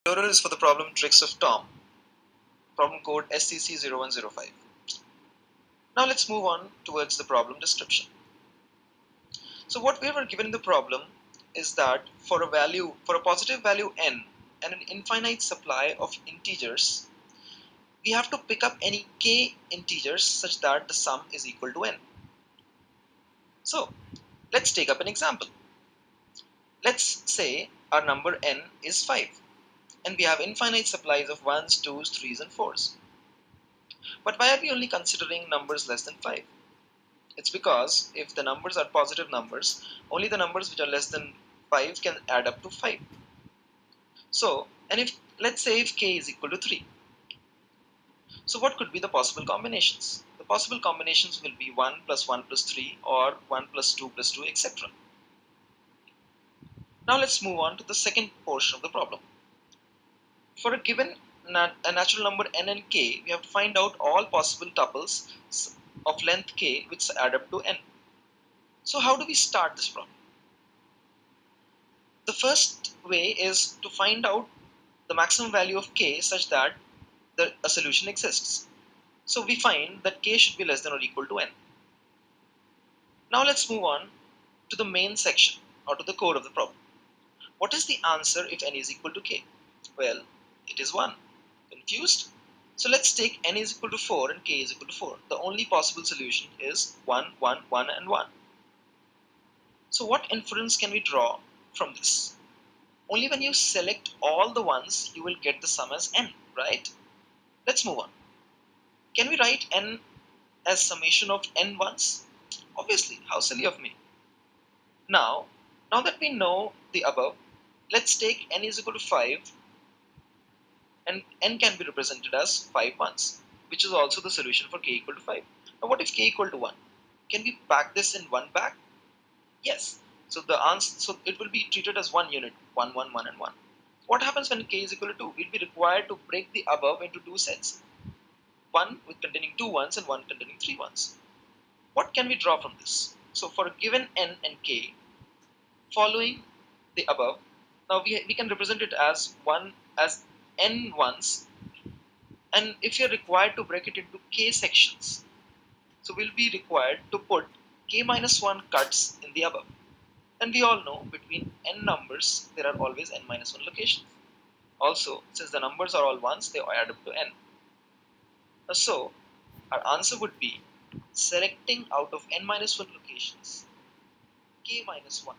Tutorial is for the problem Tricks of Tom, problem code SCC0105. Now let's move on towards the problem description. So what we were given in the problem is that for a positive value n and an infinite supply of integers, we have to pick up any k integers such that the sum is equal to n. So let's take up an example. Let's say our number n is 5 and we have infinite supplies of 1s, 2s, 3s and 4s. But why are we only considering numbers less than 5? It's because if the numbers are positive numbers, only the numbers which are less than 5 can add up to 5. So, and if let's say if k is equal to 3. So what could be the possible combinations? The possible combinations will be 1 plus 1 plus 3 or 1 plus 2 plus 2, etc. Now let's move on to the second portion of the problem. For a given a natural number n and k, we have to find out all possible tuples of length k which add up to n. So how do we start this problem? The first way is to find out the maximum value of k such that a solution exists. So we find that k should be less than or equal to n. Now let's move on to the main section or to the code of the problem. What is the answer if n is equal to k? Well, it is 1. Confused? So let's take n is equal to 4 and k is equal to 4. The only possible solution is 1, 1, 1 and 1. So what inference can we draw from this? Only when you select all the ones, you will get the sum as n, right? Let's move on. Can we write n as summation of n ones? Obviously, how silly of me. Now that we know the above, let's take n is equal to 5 and n can be represented as 5 ones, which is also the solution for k equal to 5. Now what if k equal to 1? Can we pack this in 1 back? Yes. So the answer, so it will be treated as one unit, 1, 1, 1 and 1. What happens when k is equal to 2? We'll be required to break the above into two sets. One with containing 2 ones and one containing 3 ones. What can we draw from this? So for a given n and k, following the above, now we can represent it as n ones, and if you're required to break it into k sections, so we'll be required to put k minus 1 cuts in the above. And we all know between n numbers there are always n minus 1 locations. Also, since the numbers are all ones, they add up to n. So our answer would be selecting out of n minus 1 locations k minus 1